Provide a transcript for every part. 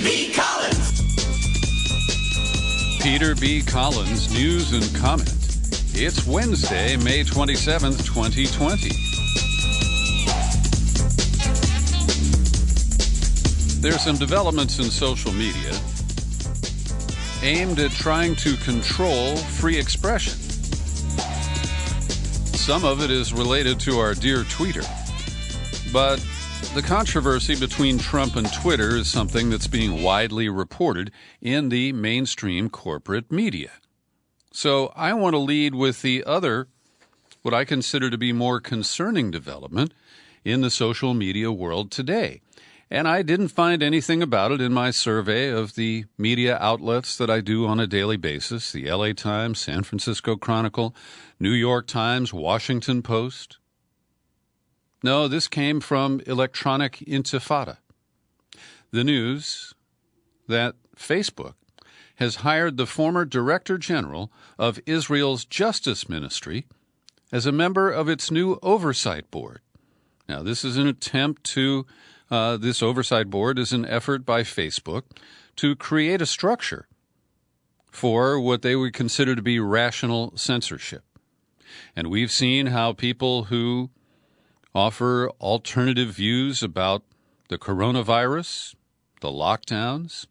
B. Collins. Peter B. Collins, news and comment. It's Wednesday, May 27th, 2020. There's some developments in social media aimed at trying to control free expression. Some of it is related to our dear tweeter, but the controversy between Trump and Twitter is something that's being widely reported in the mainstream corporate media. So I want to lead with the other, what I consider to be more concerning development in the social media world today. And I didn't find anything about it in my survey of the media outlets that I do on a daily basis, the LA Times, San Francisco Chronicle, New York Times, Washington Post. No, this came from Electronic Intifada. The news that Facebook has hired the former Director General of Israel's Justice Ministry as a member of its new oversight board. Now, this is an attempt to this oversight board is an effort by Facebook to create a structure for what they would consider to be rational censorship. And we've seen how people who offer alternative views about the coronavirus, the lockdowns,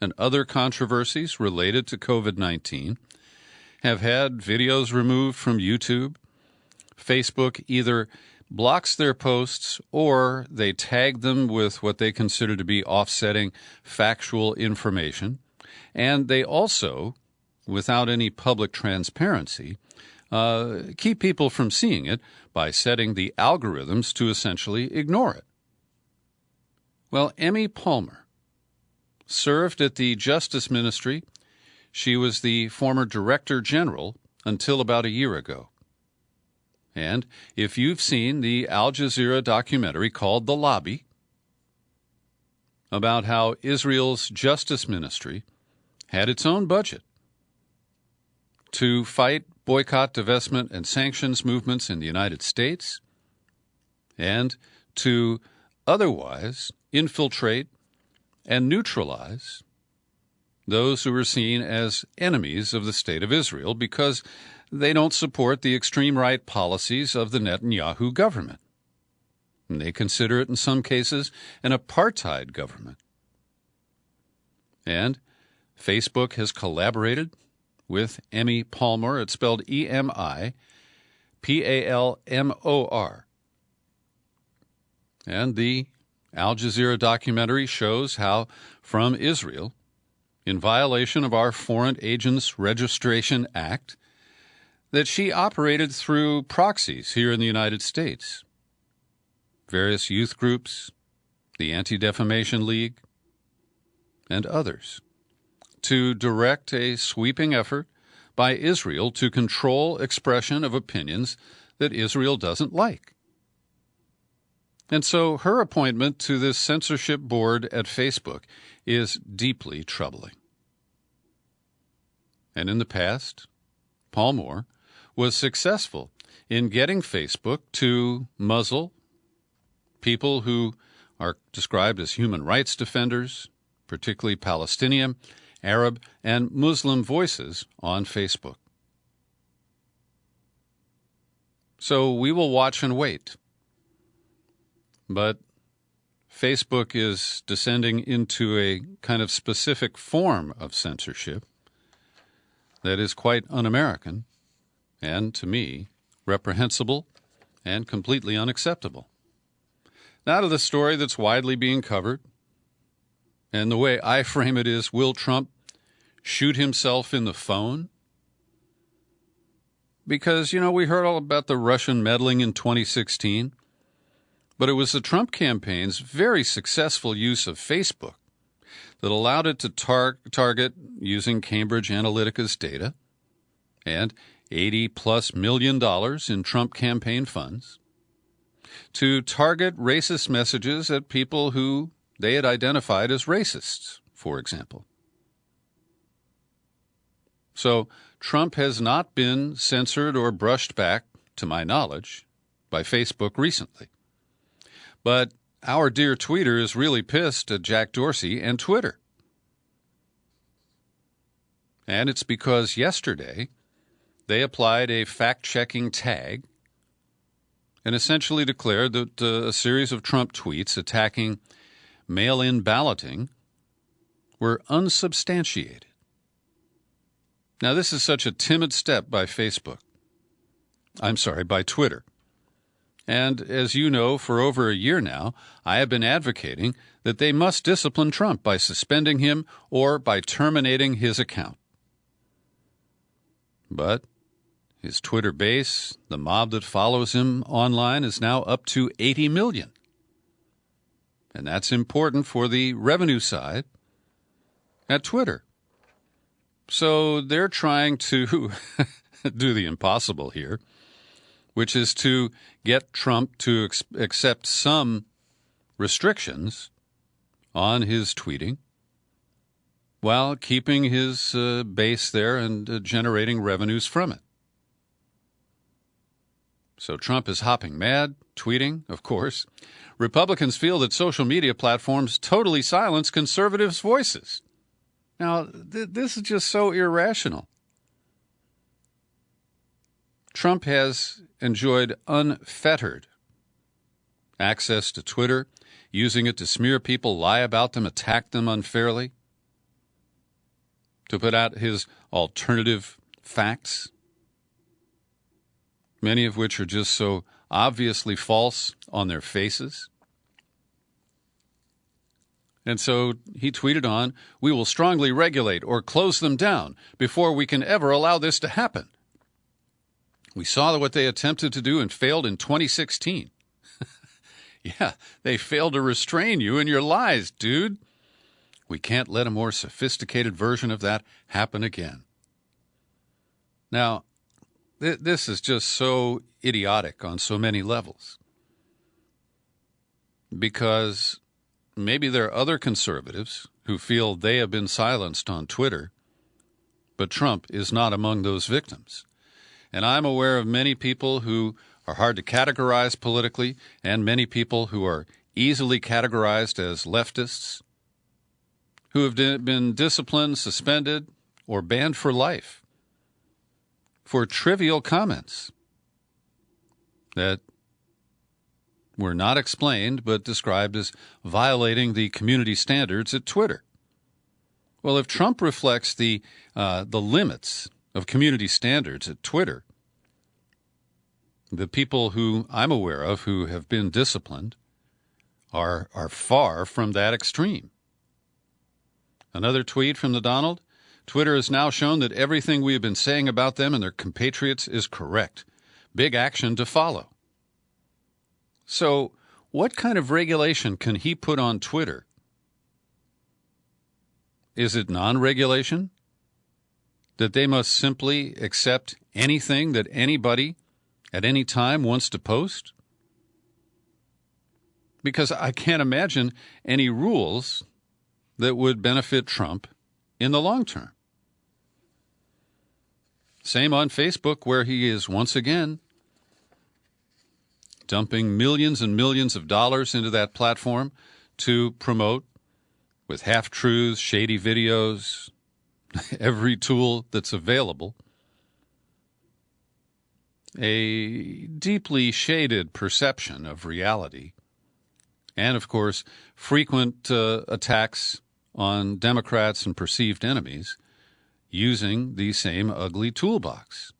and other controversies related to COVID-19 have had videos removed from YouTube. Facebook either blocks their posts or they tag them with what they consider to be offsetting factual information. And they also, without any public transparency, keep people from seeing it by setting the algorithms to essentially ignore it. Well, Emmy Palmer served at the Justice Ministry. She was the former Director General until about a year ago. And if you've seen the Al Jazeera documentary called The Lobby about how Israel's Justice Ministry had its own budget to fight boycott, divestment, and sanctions movements in the United States and to otherwise infiltrate and neutralize those who are seen as enemies of the State of Israel because they don't support the extreme right policies of the Netanyahu government. And they consider it in some cases an apartheid government. And Facebook has collaborated with Emmy Palmer. It's spelled E-M-I-P-A-L-M-O-R. And the Al Jazeera documentary shows how, from Israel, in violation of our Foreign Agents Registration Act, that she operated through proxies here in the United States, various youth groups, the Anti-Defamation League, and others, to direct a sweeping effort by Israel to control expression of opinions that Israel doesn't like. And so her appointment to this censorship board at Facebook is deeply troubling. And in the past, Palmer was successful in getting Facebook to muzzle people who are described as human rights defenders, particularly Palestinian, Arab, and Muslim voices on Facebook. So we will watch and wait. But Facebook is descending into a kind of specific form of censorship that is quite un-American and, to me, reprehensible and completely unacceptable. Now to the story that's widely being covered, and the way I frame it is, will Trump shoot himself in the phone? Because, we heard all about the Russian meddling in 2016, but it was the Trump campaign's very successful use of Facebook that allowed it to target, using Cambridge Analytica's data, and $80+ million in Trump campaign funds, to target racist messages at people who they had identified as racists, for example. So Trump has not been censored or brushed back, to my knowledge, by Facebook recently. But our dear tweeter is really pissed at Jack Dorsey and Twitter. And it's because yesterday they applied a fact-checking tag and essentially declared that a series of Trump tweets attacking mail-in balloting were unsubstantiated. Now, this is such a timid step by by Twitter. And as you know, for over a year now, I have been advocating that they must discipline Trump by suspending him or by terminating his account. But his Twitter base, the mob that follows him online, is now up to 80 million. And that's important for the revenue side at Twitter. So they're trying to do the impossible here, which is to get Trump to accept some restrictions on his tweeting while keeping his base there and generating revenues from it. So Trump is hopping mad, tweeting, of course. Republicans feel that social media platforms totally silence conservatives' voices. Now, this is just so irrational. Trump has enjoyed unfettered access to Twitter, using it to smear people, lie about them, attack them unfairly, to put out his alternative facts, many of which are just so obviously false on their faces. And so he tweeted on, "We will strongly regulate or close them down before we can ever allow this to happen. We saw what they attempted to do and failed in 2016. Yeah, they failed to restrain you in your lies, dude. We can't let a more sophisticated version of that happen again." Now, this is just so idiotic on so many levels. Because maybe there are other conservatives who feel they have been silenced on Twitter, but Trump is not among those victims. And I'm aware of many people who are hard to categorize politically and many people who are easily categorized as leftists who have been disciplined, suspended, or banned for life for trivial comments that were not explained but described as violating the community standards at Twitter. Well, if Trump reflects the limits of community standards at Twitter, the people who I'm aware of who have been disciplined are far from that extreme. Another tweet from the Donald: "Twitter has now shown that everything we have been saying about them and their compatriots is correct. Big action to follow." So what kind of regulation can he put on Twitter? Is it non-regulation? That they must simply accept anything that anybody at any time wants to post? Because I can't imagine any rules that would benefit Trump in the long term. Same on Facebook, where he is once again dumping millions and millions of dollars into that platform to promote, with half-truths, shady videos, every tool that's available, a deeply shaded perception of reality, and, of course, frequent attacks on Democrats and perceived enemies using the same ugly toolbox.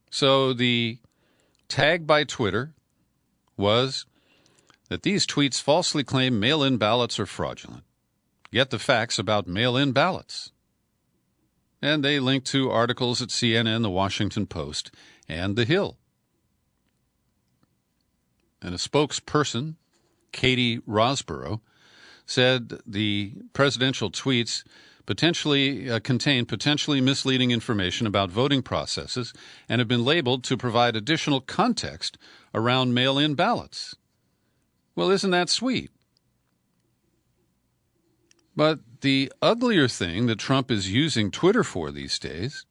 So the tag by Twitter was that these tweets falsely claim mail-in ballots are fraudulent. Get the facts about mail-in ballots. And they linked to articles at CNN, The Washington Post, and The Hill. And a spokesperson, Katie Rosborough, said the presidential tweets contain potentially misleading information about voting processes and have been labeled to provide additional context around mail-in ballots. Well, isn't that sweet? But the uglier thing that Trump is using Twitter for these days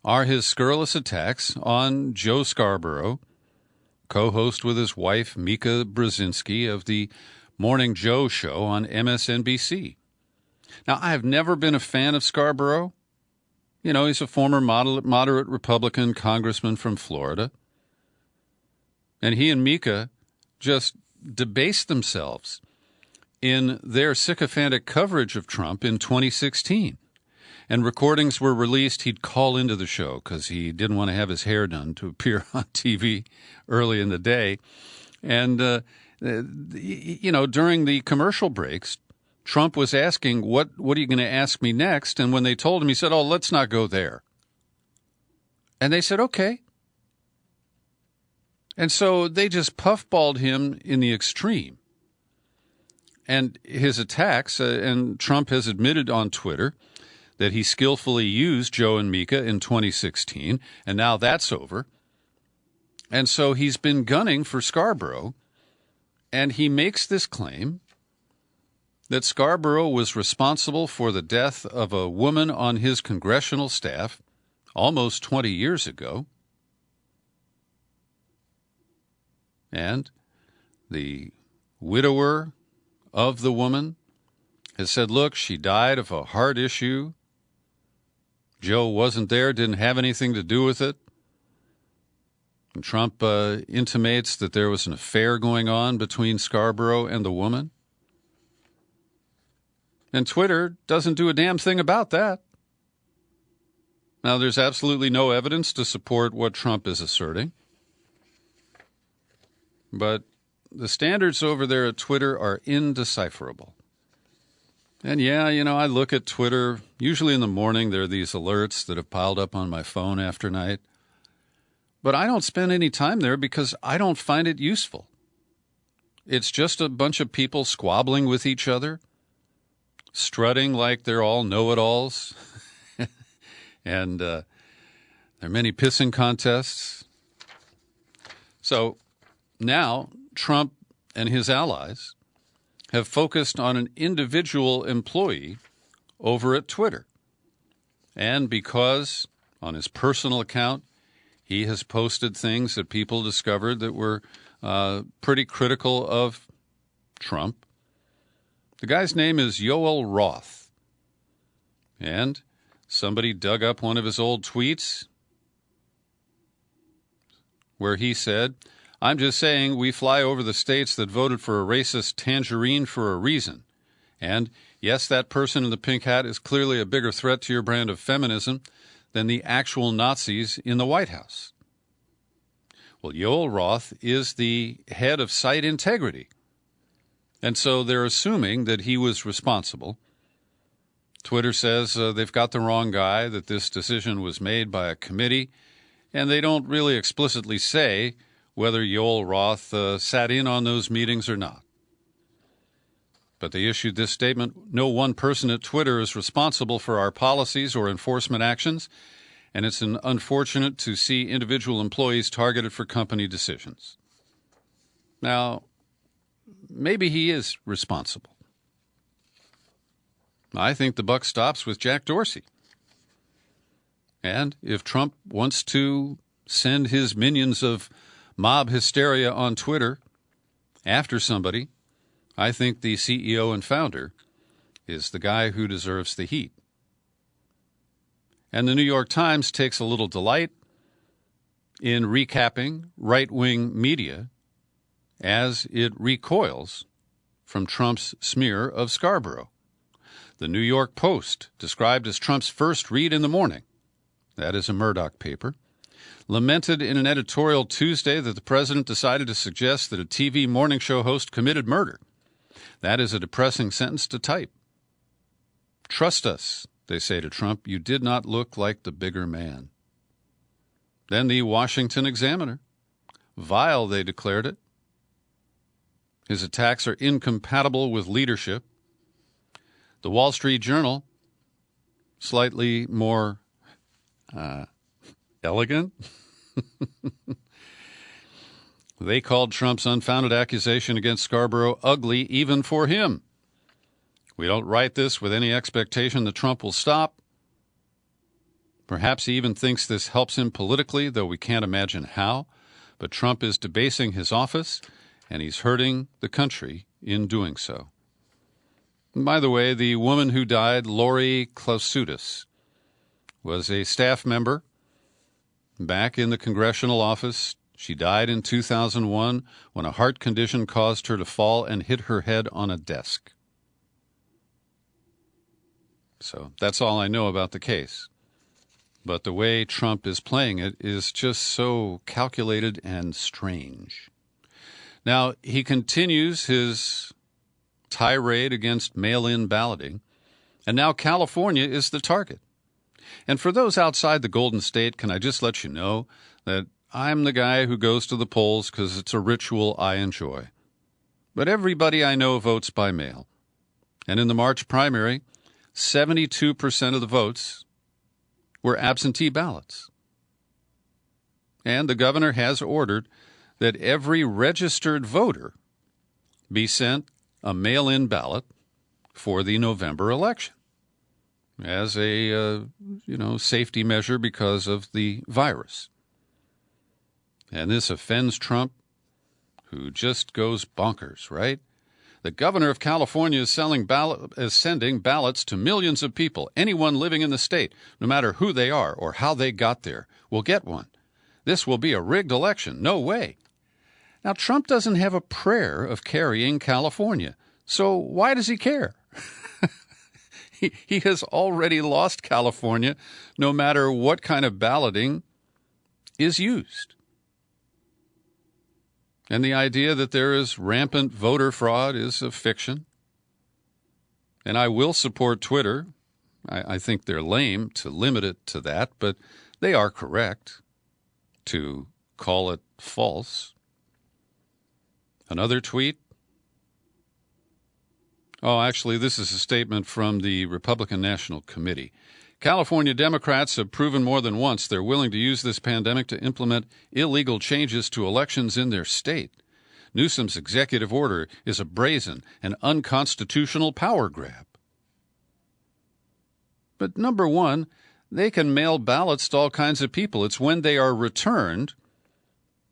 are his scurrilous attacks on Joe Scarborough, co-host with his wife Mika Brzezinski of the Morning Joe show on MSNBC. Now, I have never been a fan of Scarborough. You know, he's a former moderate Republican congressman from Florida. And he and Mika just debased themselves in their sycophantic coverage of Trump in 2016. And recordings were released. He'd call into the show because he didn't want to have his hair done to appear on TV early in the day. And, you know, during the commercial breaks, Trump was asking, what are you going to ask me next? And when they told him, he said, oh, let's not go there. And they said, okay. And so they just puffballed him in the extreme. And his attacks, and Trump has admitted on Twitter that he skillfully used Joe and Mika in 2016, and now that's over. And so he's been gunning for Scarborough, and he makes this claim that Scarborough was responsible for the death of a woman on his congressional staff almost 20 years ago. And the widower of the woman has said, look, she died of a heart issue. Joe wasn't there, didn't have anything to do with it. And Trump intimates that there was an affair going on between Scarborough and the woman. And Twitter doesn't do a damn thing about that. Now, there's absolutely no evidence to support what Trump is asserting. But the standards over there at Twitter are indecipherable. And yeah, you know, I look at Twitter. Usually in the morning, there are these alerts that have piled up on my phone after night. But I don't spend any time there because I don't find it useful. It's just a bunch of people squabbling with each other, strutting like they're all know-it-alls. And there are many pissing contests. So now Trump and his allies have focused on an individual employee over at Twitter. And because on his personal account, he has posted things that people discovered that were pretty critical of Trump. The guy's name is Yoel Roth. And somebody dug up one of his old tweets where he said, I'm just saying we fly over the states that voted for a racist tangerine for a reason. And yes, that person in the pink hat is clearly a bigger threat to your brand of feminism than the actual Nazis in the White House. Well, Yoel Roth is the head of site integrity. And so they're assuming that he was responsible. Twitter says they've got the wrong guy, that this decision was made by a committee, and they don't really explicitly say whether Yoel Roth sat in on those meetings or not. But they issued this statement, no one person at Twitter is responsible for our policies or enforcement actions, and it's unfortunate to see individual employees targeted for company decisions. Now, maybe he is responsible. I think the buck stops with Jack Dorsey. And if Trump wants to send his minions of mob hysteria on Twitter after somebody, I think the CEO and founder is the guy who deserves the heat. And the New York Times takes a little delight in recapping right-wing media as it recoils from Trump's smear of Scarborough. The New York Post, described as Trump's first read in the morning, that is a Murdoch paper, lamented in an editorial Tuesday that the president decided to suggest that a TV morning show host committed murder. That is a depressing sentence to type. Trust us, they say to Trump, you did not look like the bigger man. Then the Washington Examiner. Vile, they declared it. His attacks are incompatible with leadership. The Wall Street Journal, slightly more elegant. They called Trump's unfounded accusation against Scarborough ugly even for him. We don't write this with any expectation that Trump will stop. Perhaps he even thinks this helps him politically, though we can't imagine how. But Trump is debasing his office, and he's hurting the country in doing so. By the way, the woman who died, Lori Klausutis, was a staff member back in the congressional office. She died in 2001 when a heart condition caused her to fall and hit her head on a desk. So that's all I know about the case. But the way Trump is playing it is just so calculated and strange. Now, he continues his tirade against mail-in balloting, and now California is the target. And for those outside the Golden State, can I just let you know that I'm the guy who goes to the polls because it's a ritual I enjoy. But everybody I know votes by mail. And in the March primary, 72% of the votes were absentee ballots. And the governor has ordered that every registered voter be sent a mail-in ballot for the November election as a, safety measure because of the virus. And this offends Trump, who just goes bonkers, right? The governor of California is sending ballots to millions of people. Anyone living in the state, no matter who they are or how they got there, will get one. This will be a rigged election. No way. Now, Trump doesn't have a prayer of carrying California, so why does he care? He has already lost California, no matter what kind of balloting is used. And the idea that there is rampant voter fraud is a fiction. And I will support Twitter. I think they're lame to limit it to that, but they are correct to call it false. Another tweet. Oh, actually, this is a statement from the Republican National Committee. California Democrats have proven more than once they're willing to use this pandemic to implement illegal changes to elections in their state. Newsom's executive order is a brazen and unconstitutional power grab. But number one, they can mail ballots to all kinds of people. It's when they are returned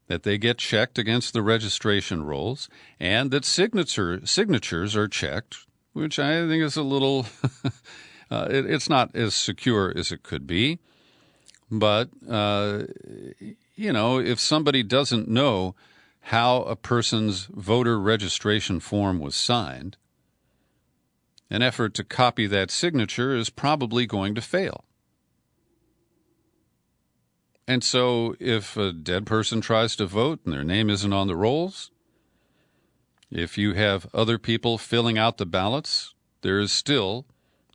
that they get checked against the registration rolls, and that signatures are checked, which I think is a little it's not as secure as it could be. But, if somebody doesn't know how a person's voter registration form was signed, an effort to copy that signature is probably going to fail. And so if a dead person tries to vote and their name isn't on the rolls, if you have other people filling out the ballots, there is still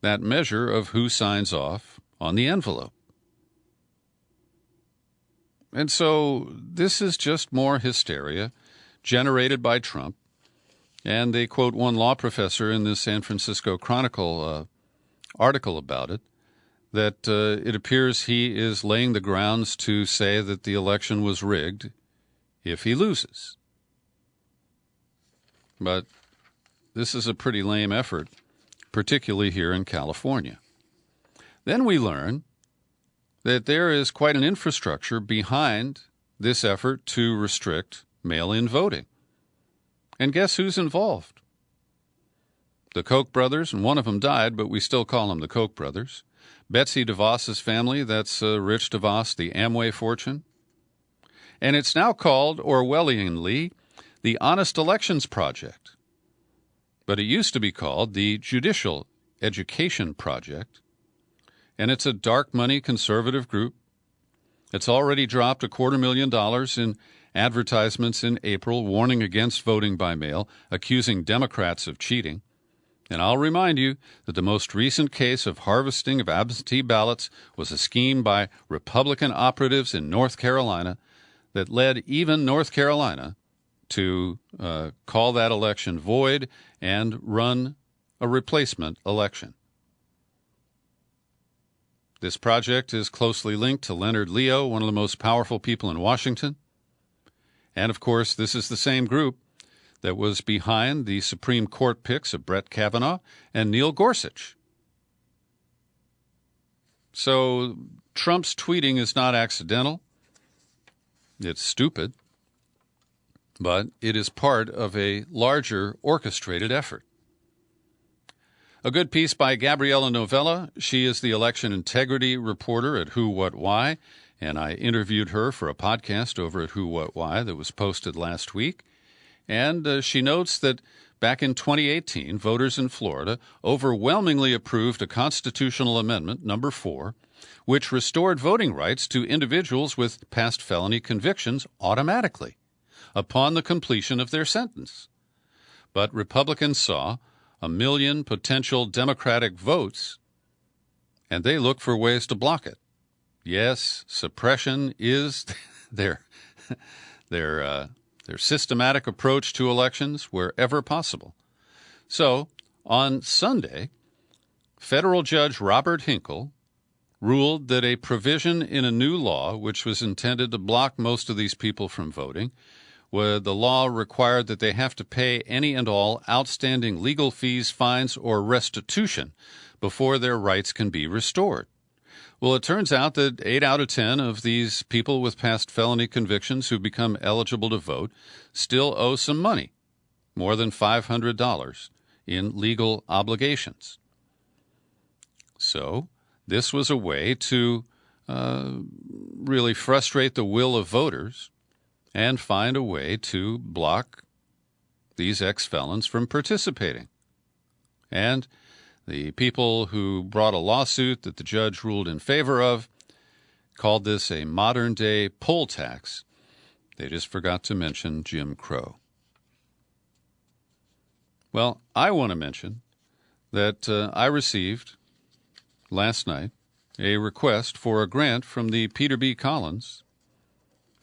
that measure of who signs off on the envelope. And so this is just more hysteria generated by Trump. And they quote one law professor in the San Francisco Chronicle article about it, that it appears he is laying the grounds to say that the election was rigged if he loses. But this is a pretty lame effort, particularly here in California. Then we learn that there is quite an infrastructure behind this effort to restrict mail-in voting. And guess who's involved? The Koch brothers, and one of them died, but we still call them the Koch brothers. Betsy DeVos's family, that's Rich DeVos, the Amway fortune. And it's now called, Orwellianly, the Honest Elections Project. But it used to be called the Judicial Education Project. And it's a dark money conservative group. It's already dropped $250,000 in advertisements in April warning against voting by mail, accusing Democrats of cheating. And I'll remind you that the most recent case of harvesting of absentee ballots was a scheme by Republican operatives in North Carolina that led even North Carolina to call that election void and run a replacement election. This project is closely linked to Leonard Leo, one of the most powerful people in Washington. And, of course, this is the same group that was behind the Supreme Court picks of Brett Kavanaugh and Neil Gorsuch. So Trump's tweeting is not accidental. It's stupid. But it is part of a larger orchestrated effort. A good piece by Gabriella Novella. She is the election integrity reporter at Who, What, Why, and I interviewed her for a podcast over at Who, What, Why that was posted last week. And she notes that back in 2018, voters in Florida overwhelmingly approved a constitutional amendment, number 4, which restored voting rights to individuals with past felony convictions automatically upon the completion of their sentence. But Republicans saw 1 million potential Democratic votes, and they look for ways to block it. Yes, suppression is their systematic approach to elections wherever possible. So, on Sunday, federal judge Robert Hinkle ruled that a provision in a new law, which was intended to block most of these people from voting, where the law required that they have to pay any and all outstanding legal fees, fines, or restitution before their rights can be restored. Well, it turns out that 8 out of 10 of these people with past felony convictions who become eligible to vote still owe some money, more than $500 in legal obligations. So this was a way to really frustrate the will of voters and find a way to block these ex-felons from participating. And the people who brought a lawsuit that the judge ruled in favor of called this a modern-day poll tax. They just forgot to mention Jim Crow. Well, I want to mention that I received last night a request for a grant from the Peter B. Collins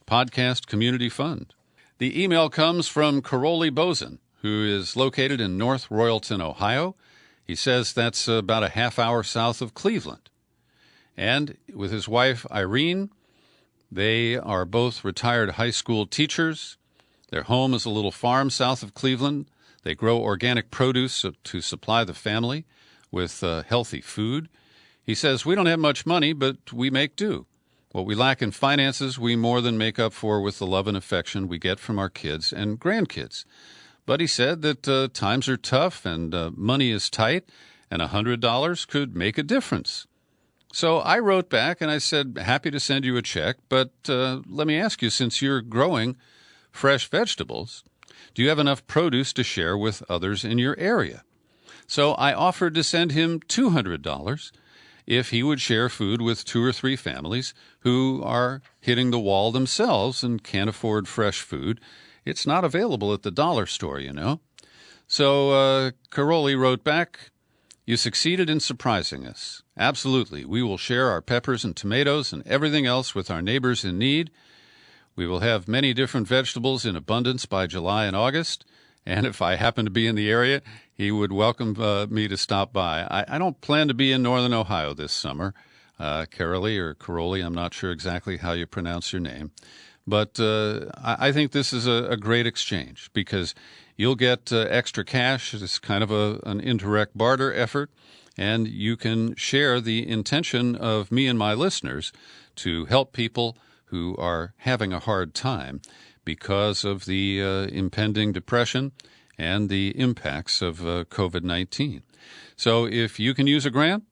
Podcast Community Fund. The email comes from Caroli Bozen, who is located in North Royalton, Ohio. He says that's about a half hour south of Cleveland. And with his wife, Irene, they are both retired high school teachers. Their home is a little farm south of Cleveland. They grow organic produce to supply the family with healthy food. He says, we don't have much money, but we make do. What we lack in finances, we more than make up for with the love and affection we get from our kids and grandkids. But he said that times are tough and money is tight, and $100 could make a difference. So I wrote back and I said, happy to send you a check, but let me ask you, since you're growing fresh vegetables, do you have enough produce to share with others in your area? So I offered to send him $200 if he would share food with 2 or 3 families who are hitting the wall themselves and can't afford fresh food. It's not available at the dollar store, you know. So Caroli wrote back, you succeeded in surprising us. Absolutely. We will share our peppers and tomatoes and everything else with our neighbors in need. We will have many different vegetables in abundance by July and August. And if I happen to be in the area, he would welcome me to stop by. I don't plan to be in northern Ohio this summer. Caroli or Caroli, I'm not sure exactly how you pronounce your name. But I think this is a great exchange because you'll get extra cash. It's kind of an indirect barter effort, and you can share the intention of me and my listeners to help people who are having a hard time because of the impending depression and the impacts of COVID-19. So if you can use a grant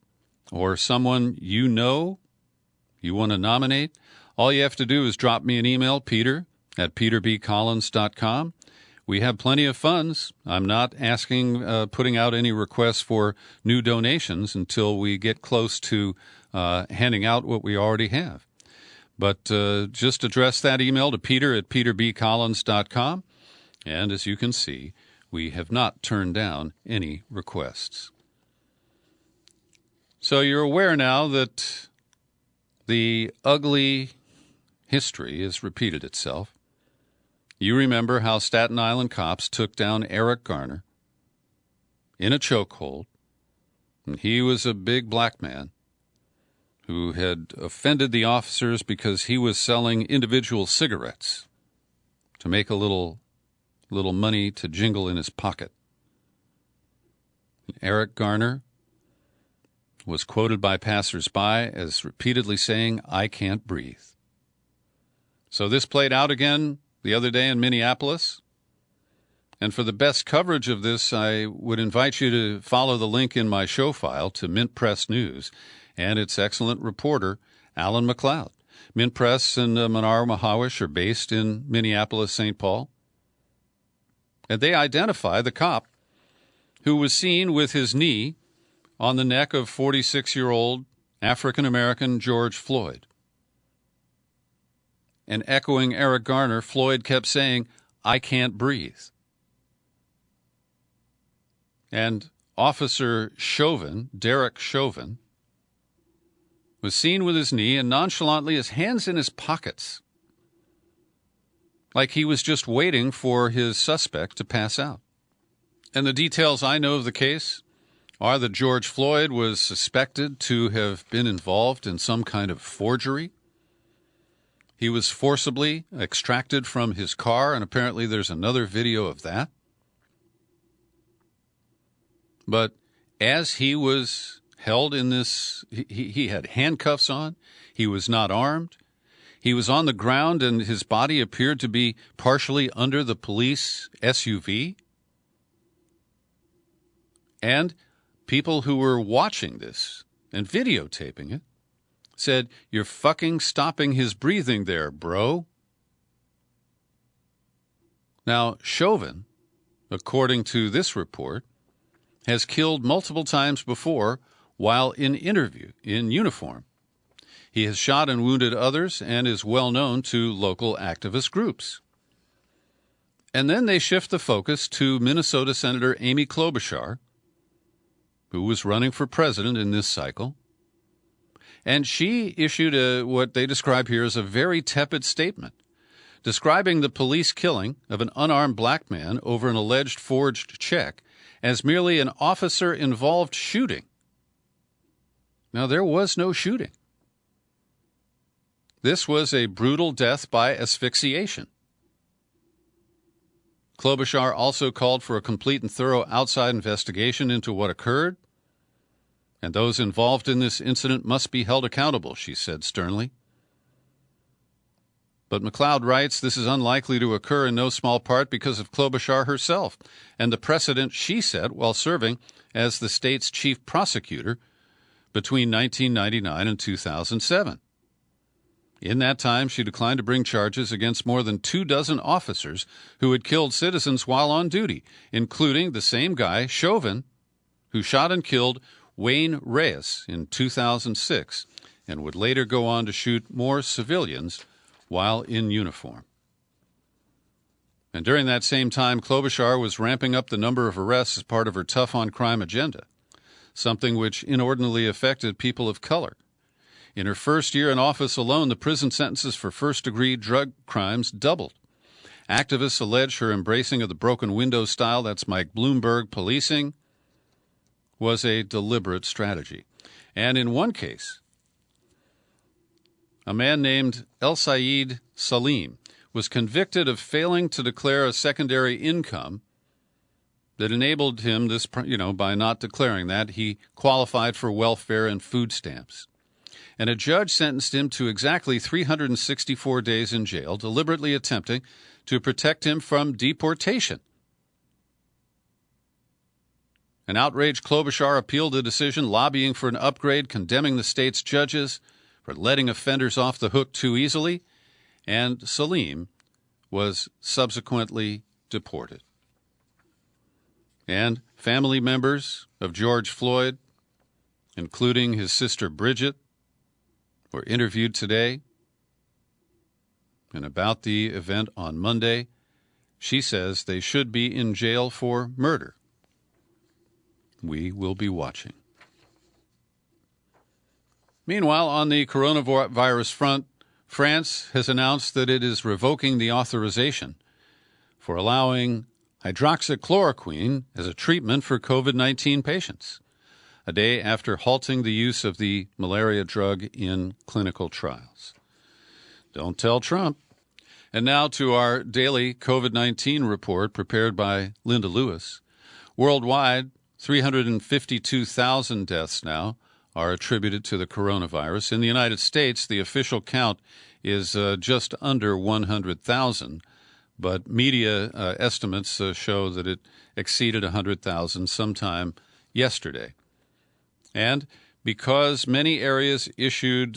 or someone you know you want to nominate, all you have to do is drop me an email, peter@peterbcollins.com. We have plenty of funds. I'm not putting out any requests for new donations until we get close to handing out what we already have. But just address that email to peter@peterbcollins.com. And as you can see, we have not turned down any requests. So you're aware now that the ugly history has repeated itself. You remember how Staten Island cops took down Eric Garner in a chokehold. And he was a big black man who had offended the officers because he was selling individual cigarettes to make a little money to jingle in his pocket. Eric Garner was quoted by passers-by as repeatedly saying, "I can't breathe." So this played out again the other day in Minneapolis. And for the best coverage of this, I would invite you to follow the link in my show file to Mint Press News and its excellent reporter, Alan McLeod. Mint Press and Manar Mahawish are based in Minneapolis, St. Paul. And they identify the cop who was seen with his knee on the neck of 46-year-old African-American George Floyd. And echoing Eric Garner, Floyd kept saying, "I can't breathe." And Officer Chauvin, Derek Chauvin, was seen with his knee and nonchalantly his hands in his pockets, like he was just waiting for his suspect to pass out. And the details I know of the case are that George Floyd was suspected to have been involved in some kind of forgery. He was forcibly extracted from his car, and apparently there's another video of that. But as he was held in this, he had handcuffs on, he was not armed, he was on the ground, and his body appeared to be partially under the police SUV. And people who were watching this and videotaping it said, "You're fucking stopping his breathing there, bro." Now, Chauvin, according to this report, has killed multiple times before while in uniform. He has shot and wounded others and is well known to local activist groups. And then they shift the focus to Minnesota Senator Amy Klobuchar, who was running for president in this cycle. And she issued what they describe here as a very tepid statement, describing the police killing of an unarmed black man over an alleged forged check as merely an officer-involved shooting. Now, there was no shooting. This was a brutal death by asphyxiation. Klobuchar also called for a complete and thorough outside investigation into what occurred, and those involved in this incident must be held accountable, she said sternly. But McLeod writes this is unlikely to occur in no small part because of Klobuchar herself and the precedent she set while serving as the state's chief prosecutor between 1999 and 2007. In that time, she declined to bring charges against more than 24 officers who had killed citizens while on duty, including the same guy, Chauvin, who shot and killed Wayne Reyes in 2006 and would later go on to shoot more civilians while in uniform. And during that same time, Klobuchar was ramping up the number of arrests as part of her tough-on-crime agenda, something which inordinately affected people of color. In her first year in office alone, the prison sentences for first-degree drug crimes doubled. Activists allege her embracing of the broken window style, that's Mike Bloomberg policing, was a deliberate strategy. And in one case, a man named El Sayed Salim was convicted of failing to declare a secondary income that enabled him this, by not declaring that, he qualified for welfare and food stamps. And a judge sentenced him to exactly 364 days in jail, deliberately attempting to protect him from deportation. An outraged Klobuchar appealed the decision, lobbying for an upgrade, condemning the state's judges for letting offenders off the hook too easily, and Salim was subsequently deported. And family members of George Floyd, including his sister Bridget, were interviewed today. And about the event on Monday, she says they should be in jail for murder. We will be watching. Meanwhile, on the coronavirus front, France has announced that it is revoking the authorization for allowing hydroxychloroquine as a treatment for COVID-19 patients, a day after halting the use of the malaria drug in clinical trials. Don't tell Trump. And now to our daily COVID-19 report prepared by Linda Lewis. Worldwide, 352,000 deaths now are attributed to the coronavirus. In the United States, the official count is just under 100,000, but media estimates show that it exceeded 100,000 sometime yesterday. And because many areas issued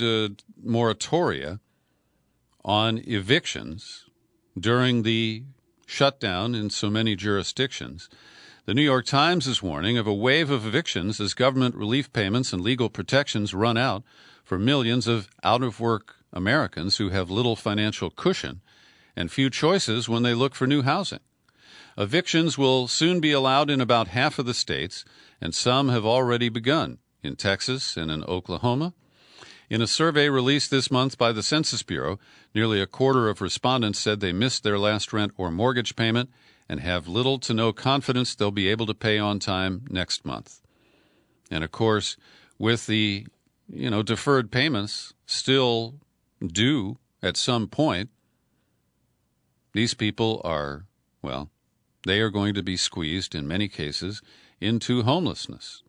moratoria on evictions during the shutdown in so many jurisdictions, the New York Times is warning of a wave of evictions as government relief payments and legal protections run out for millions of out-of-work Americans who have little financial cushion and few choices when they look for new housing. Evictions will soon be allowed in about half of the states, and some have already begun in Texas and in Oklahoma. In a survey released this month by the Census Bureau, nearly a quarter of respondents said they missed their last rent or mortgage payment and have little to no confidence they'll be able to pay on time next month. And of course, with the deferred payments still due at some point, these people are, they are going to be squeezed in many cases into homelessness.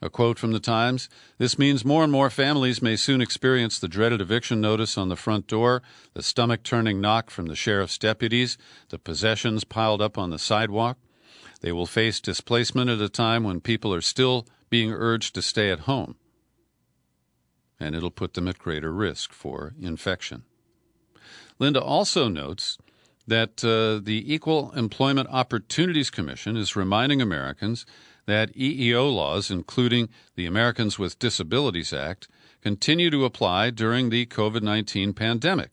A quote from the Times, "This means more and more families may soon experience the dreaded eviction notice on the front door, the stomach-turning knock from the sheriff's deputies, the possessions piled up on the sidewalk. They will face displacement at a time when people are still being urged to stay at home. And it'll put them at greater risk for infection." Linda also notes that the Equal Employment Opportunities Commission is reminding Americans that EEO laws, including the Americans with Disabilities Act, continue to apply during the COVID-19 pandemic.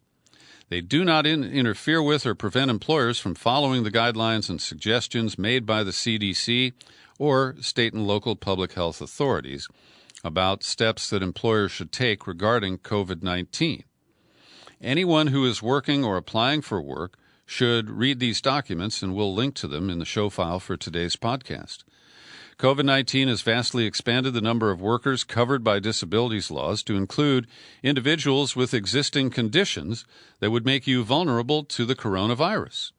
They do not interfere with or prevent employers from following the guidelines and suggestions made by the CDC or state and local public health authorities about steps that employers should take regarding COVID-19. Anyone who is working or applying for work should read these documents, and we'll link to them in the show file for today's podcast. COVID-19 has vastly expanded the number of workers covered by disabilities laws to include individuals with existing conditions that would make you vulnerable to the coronavirus.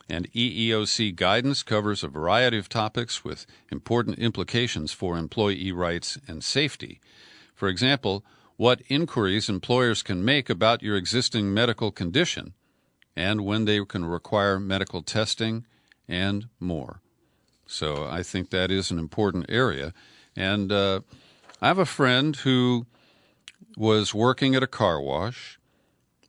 And EEOC guidance covers a variety of topics with important implications for employee rights and safety. For example, what inquiries employers can make about your existing medical condition and when they can require medical testing and more. So I think that is an important area. And I have a friend who was working at a car wash.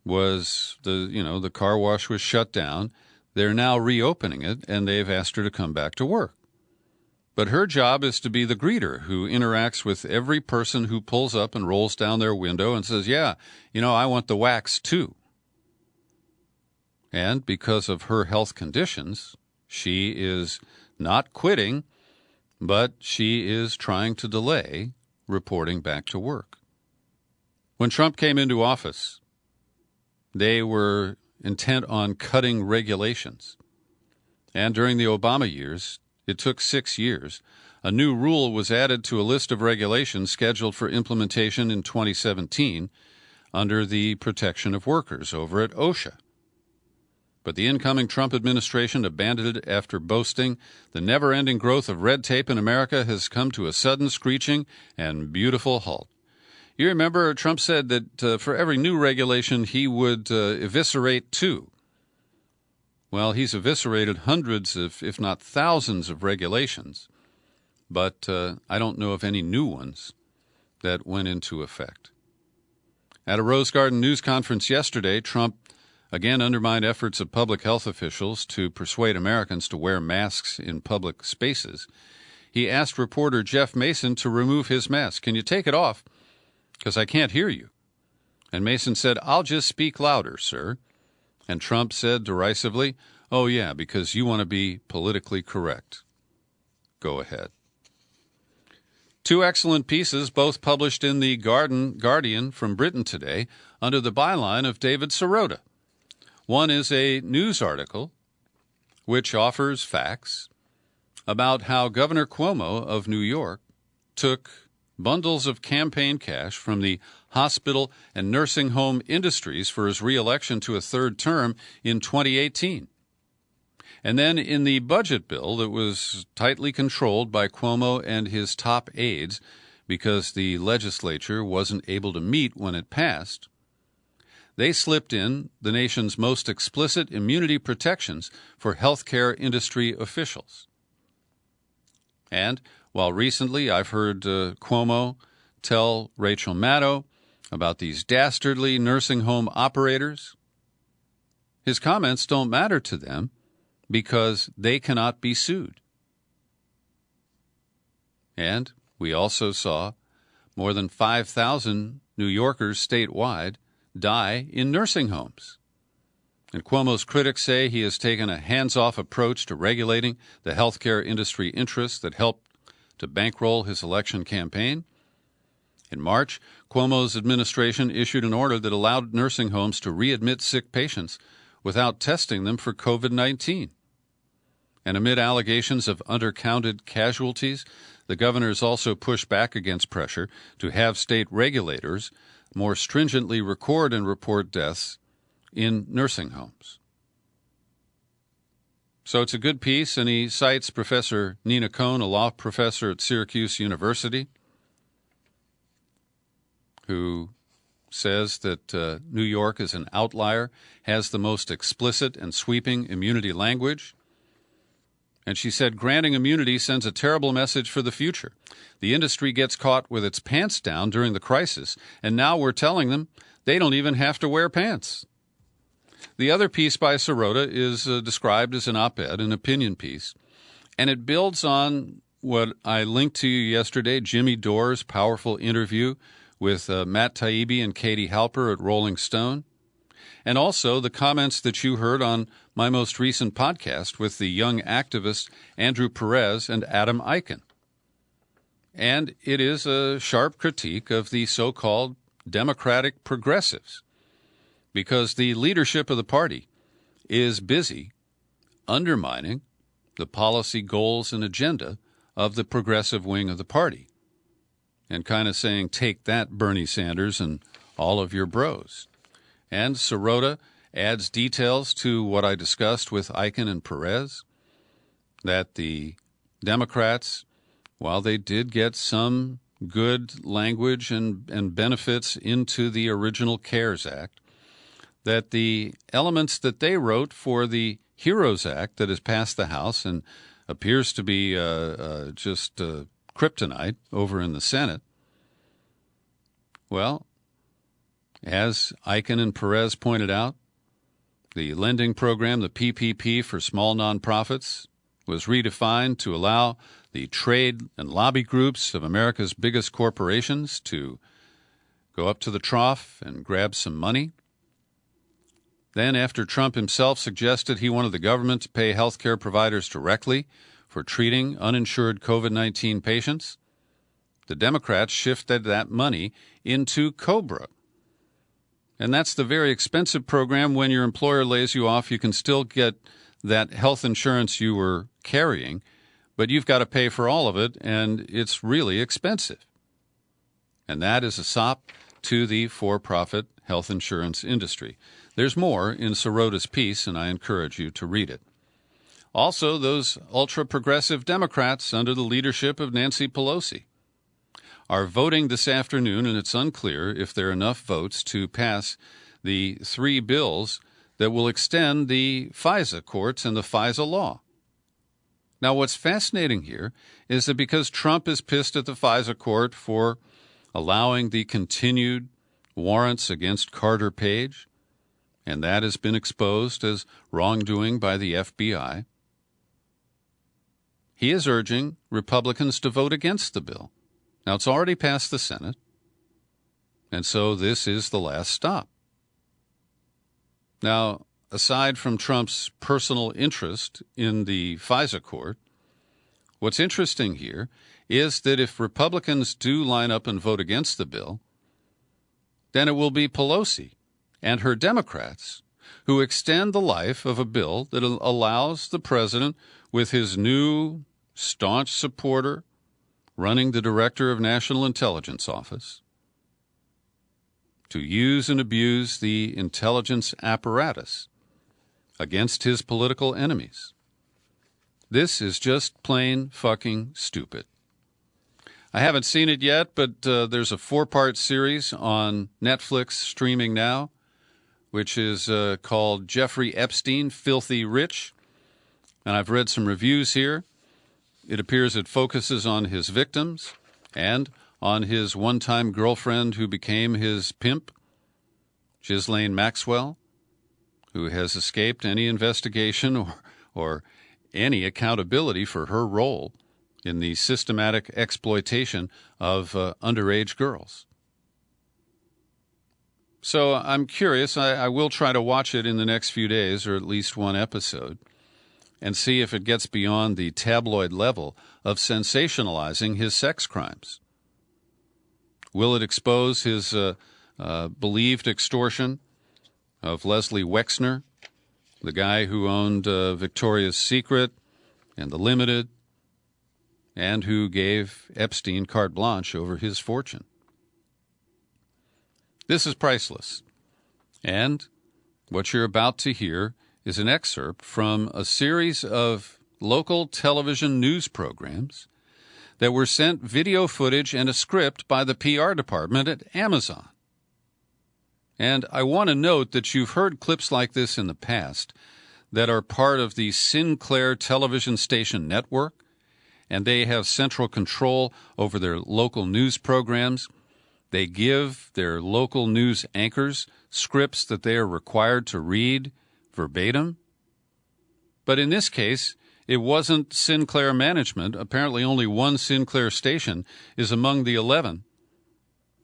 The car wash was shut down. They're now reopening it, and they've asked her to come back to work. But her job is to be the greeter who interacts with every person who pulls up and rolls down their window and says, "Yeah, I want the wax too." And because of her health conditions, she is not quitting, but she is trying to delay reporting back to work. When Trump came into office, they were intent on cutting regulations. And during the Obama years, it took 6 years, a new rule was added to a list of regulations scheduled for implementation in 2017 under the Protection of Workers over at OSHA. But the incoming Trump administration abandoned it after boasting the never-ending growth of red tape in America has come to a sudden screeching and beautiful halt. You remember Trump said that for every new regulation he would eviscerate two. Well, he's eviscerated hundreds of, if not thousands of regulations, but I don't know of any new ones that went into effect. At a Rose Garden news conference yesterday, Trump again undermined efforts of public health officials to persuade Americans to wear masks in public spaces. He asked reporter Jeff Mason to remove his mask. "Can you take it off? Because I can't hear you." And Mason said, "I'll just speak louder, sir." And Trump said derisively, "Oh, yeah, because you want to be politically correct. Go ahead." Two excellent pieces, both published in the Guardian from Britain today, under the byline of David Sirota. One is a news article which offers facts about how Governor Cuomo of New York took bundles of campaign cash from the hospital and nursing home industries for his re-election to a third term in 2018. And then in the budget bill that was tightly controlled by Cuomo and his top aides because the legislature wasn't able to meet when it passed, they slipped in the nation's most explicit immunity protections for healthcare industry officials. And while recently I've heard Cuomo tell Rachel Maddow about these dastardly nursing home operators, his comments don't matter to them because they cannot be sued. And we also saw more than 5,000 New Yorkers statewide die in nursing homes. And Cuomo's critics say he has taken a hands-off approach to regulating the healthcare industry interests that helped to bankroll his election campaign. In March, Cuomo's administration issued an order that allowed nursing homes to readmit sick patients without testing them for COVID-19. And amid allegations of undercounted casualties, the governors also pushed back against pressure to have state regulators more stringently record and report deaths in nursing homes. So it's a good piece, and he cites Professor Nina Cohn, a law professor at Syracuse University, who says that New York is an outlier, has the most explicit and sweeping immunity language. And she said, granting immunity sends a terrible message for the future. The industry gets caught with its pants down during the crisis, and now we're telling them they don't even have to wear pants. The other piece by Sirota is described as an op-ed, an opinion piece, and it builds on what I linked to you yesterday, Jimmy Dore's powerful interview with Matt Taibbi and Katie Halper at Rolling Stone, and also the comments that you heard on my most recent podcast with the young activists Andrew Perez and Adam Eichen. And it is a sharp critique of the so-called Democratic progressives, because the leadership of the party is busy undermining the policy goals and agenda of the progressive wing of the party, and kind of saying, take that, Bernie Sanders and all of your bros. And Sirota adds details to what I discussed with Eichen and Perez, that the Democrats, while they did get some good language and benefits into the original CARES Act, that the elements that they wrote for the HEROES Act that has passed the House and appears to be just kryptonite over in the Senate, well, as Eichen and Perez pointed out, the lending program, the PPP for small nonprofits, was redefined to allow the trade and lobby groups of America's biggest corporations to go up to the trough and grab some money. Then, after Trump himself suggested he wanted the government to pay health care providers directly for treating uninsured COVID-19 patients, the Democrats shifted that money into COBRA. And that's the very expensive program. When your employer lays you off, you can still get that health insurance you were carrying, but you've got to pay for all of it, and it's really expensive. And that is a sop to the for-profit health insurance industry. There's more in Sirota's piece, and I encourage you to read it. Also, those ultra-progressive Democrats under the leadership of Nancy Pelosi are voting this afternoon, and it's unclear if there are enough votes to pass the 3 bills that will extend the FISA courts and the FISA law. Now, what's fascinating here is that because Trump is pissed at the FISA court for allowing the continued warrants against Carter Page, and that has been exposed as wrongdoing by the FBI, he is urging Republicans to vote against the bill. Now, it's already passed the Senate, and so this is the last stop. Now, aside from Trump's personal interest in the FISA court, what's interesting here is that if Republicans do line up and vote against the bill, then it will be Pelosi and her Democrats who extend the life of a bill that allows the president, with his new staunch supporter running the Director of National Intelligence Office, to use and abuse the intelligence apparatus against his political enemies. This is just plain fucking stupid. I haven't seen it yet, but there's a 4-part series on Netflix streaming now which is called Jeffrey Epstein, Filthy Rich. And I've read some reviews here. It appears it focuses on his victims and on his one-time girlfriend who became his pimp, Ghislaine Maxwell, who has escaped any investigation or any accountability for her role in the systematic exploitation of underage girls. So I'm curious. I will try to watch it in the next few days, or at least one episode, and see if it gets beyond the tabloid level of sensationalizing his sex crimes. Will it expose his believed extortion of Leslie Wexner, the guy who owned Victoria's Secret and The Limited, and who gave Epstein carte blanche over his fortune? This is priceless. And what you're about to hear is an excerpt from a series of local television news programs that were sent video footage and a script by the PR department at Amazon. And I want to note that you've heard clips like this in the past that are part of the Sinclair television station network, and they have central control over their local news programs. They give their local news anchors scripts that they are required to read verbatim. But in this case, it wasn't Sinclair management. Apparently only one Sinclair station is among the 11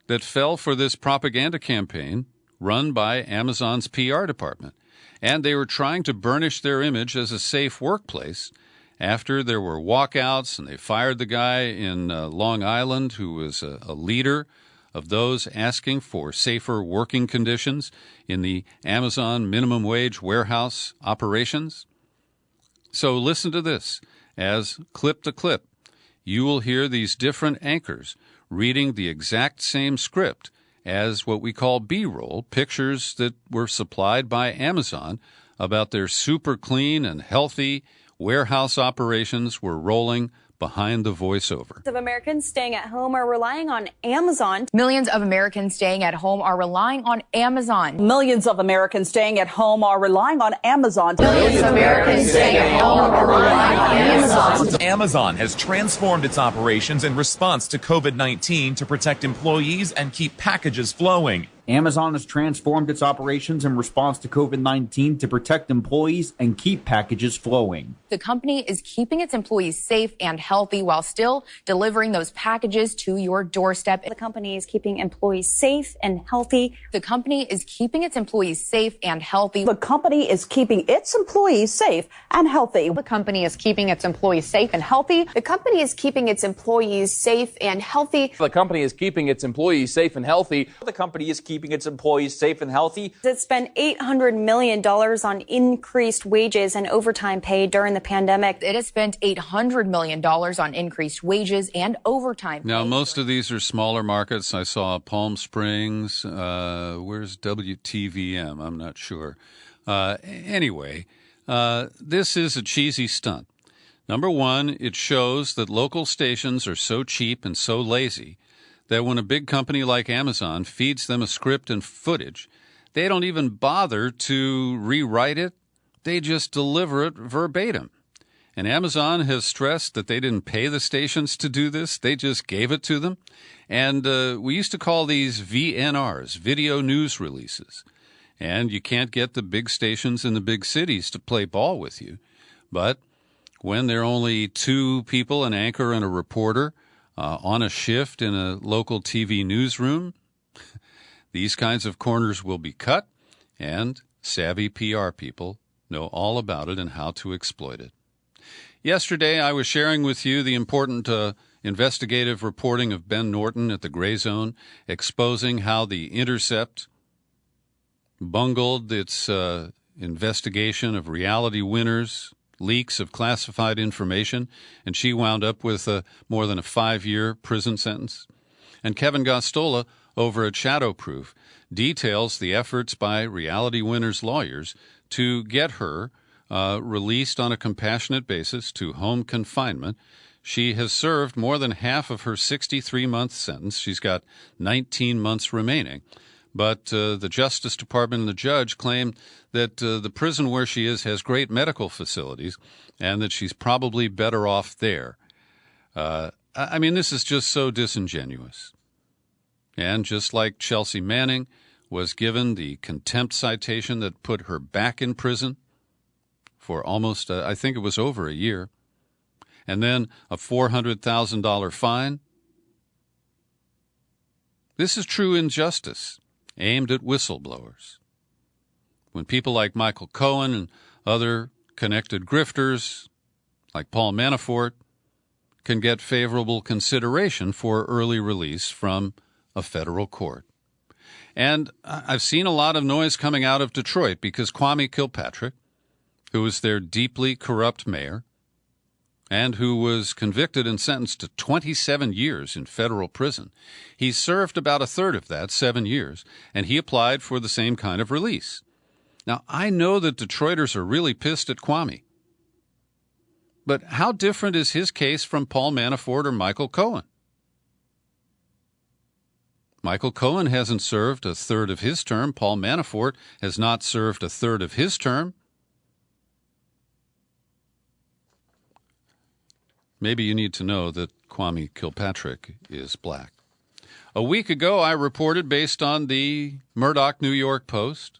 that fell for this propaganda campaign run by Amazon's PR department. And they were trying to burnish their image as a safe workplace after there were walkouts, and they fired the guy in Long Island who was a leader of those asking for safer working conditions in the Amazon minimum wage warehouse operations. So listen to this. As clip to clip, you will hear these different anchors reading the exact same script as what we call B-roll, pictures that were supplied by Amazon about their super clean and healthy warehouse operations were rolling behind the voiceover. Of Americans staying at home are relying on Amazon. Millions of Americans staying at home are relying on Amazon. Millions of Americans staying at home are relying on Amazon. Millions of Americans staying at home are relying on Amazon. Amazon has transformed its operations in response to COVID-19 to protect employees and keep packages flowing. Amazon has transformed its operations in response to COVID-19 to protect employees and keep packages flowing. The company is keeping its employees safe and healthy while still delivering those packages to your doorstep. The company is keeping employees safe and healthy. The company is keeping its employees safe and healthy. The company is keeping its employees safe and healthy. The company is keeping its employees safe and healthy. The company is keeping its employees safe and healthy. The company is keeping its employees safe and healthy. The company is keeping its employees safe and healthy. It spent $800 million on increased wages and overtime pay during the pandemic. It has spent $800 million on increased wages and overtime pay. Now, most of these are smaller markets. I saw Palm Springs. Where's WTVM? I'm not sure. Anyway, this is a cheesy stunt. Number one, it shows that local stations are so cheap and so lazy that when a big company like Amazon feeds them a script and footage, they don't even bother to rewrite it. They just deliver it verbatim. And Amazon has stressed that they didn't pay the stations to do this. They just gave it to them. And we used to call these VNRs, video news releases. And you can't get the big stations in the big cities to play ball with you. But when there are only two people, an anchor and a reporter, on a shift in a local TV newsroom, these kinds of corners will be cut, and savvy PR people know all about it and how to exploit it. Yesterday, I was sharing with you the important investigative reporting of Ben Norton at the Gray Zone, exposing how The Intercept bungled its investigation of reality winners, leaks of classified information, and she wound up with more than a 5-year prison sentence. And Kevin Gostola, over at Shadowproof, details the efforts by Reality Winners lawyers to get her released on a compassionate basis to home confinement. She has served more than half of her 63-month sentence. She's got 19 months remaining. But the Justice Department and the judge claim that the prison where she is has great medical facilities and that she's probably better off there. I mean, this is just so disingenuous. And just like Chelsea Manning was given the contempt citation that put her back in prison for almost, I think it was over a year, and then a $400,000 fine. This is true injustice aimed at whistleblowers. When people like Michael Cohen and other connected grifters like Paul Manafort can get favorable consideration for early release from a federal court. And I've seen a lot of noise coming out of Detroit because Kwame Kilpatrick, who was their deeply corrupt mayor and who was convicted and sentenced to 27 years in federal prison, he served about a third of that, 7 years, and he applied for the same kind of release. Now, I know that Detroiters are really pissed at Kwame. But how different is his case from Paul Manafort or Michael Cohen? Michael Cohen hasn't served a third of his term. Paul Manafort has not served a third of his term. Maybe you need to know that Kwame Kilpatrick is black. A week ago, I reported, based on the Murdoch New York Post,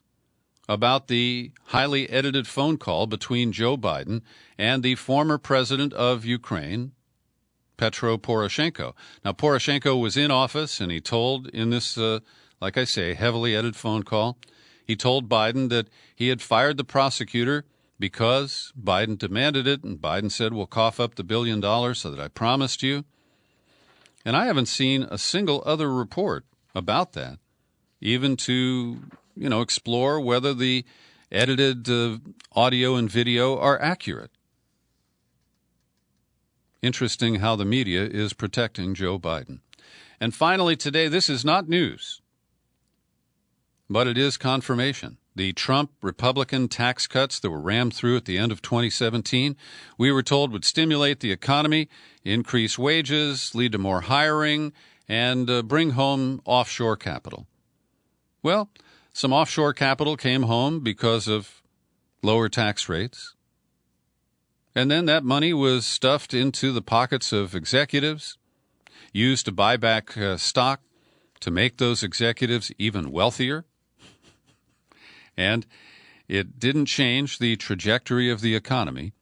about the highly edited phone call between Joe Biden and the former president of Ukraine, Petro Poroshenko. Now, Poroshenko was in office, and he told in this, like I say, heavily edited phone call, he told Biden that he had fired the prosecutor because Biden demanded it, and Biden said, we'll cough up the $1 billion so that I promised you. And I haven't seen a single other report about that, even to, explore whether the edited audio and video are accurate. Interesting how the media is protecting Joe Biden. And finally today, this is not news, but it is confirmation. The Trump Republican tax cuts that were rammed through at the end of 2017, we were told would stimulate the economy, increase wages, lead to more hiring, and bring home offshore capital. Well, some offshore capital came home because of lower tax rates. And then that money was stuffed into the pockets of executives, used to buy back stock to make those executives even wealthier. And it didn't change the trajectory of the economy,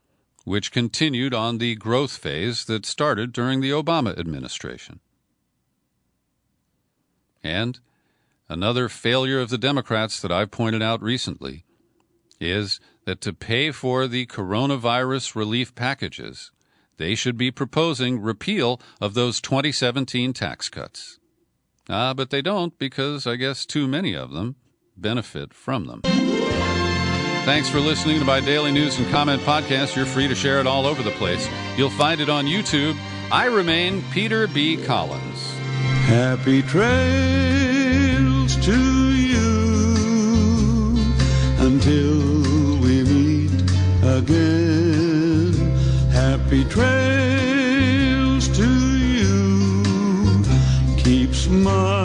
which continued on the growth phase that started during the Obama administration. And another failure of the Democrats that I've pointed out recently is that to pay for the coronavirus relief packages, they should be proposing repeal of those 2017 tax cuts. But they don't, because I guess too many of them benefit from them. Thanks for listening to my daily news and comment podcast. You're free to share it all over the place. You'll find it on YouTube. I remain Peter B. Collins. Happy trails to you until we meet again. Happy trails to you. Keep smiling.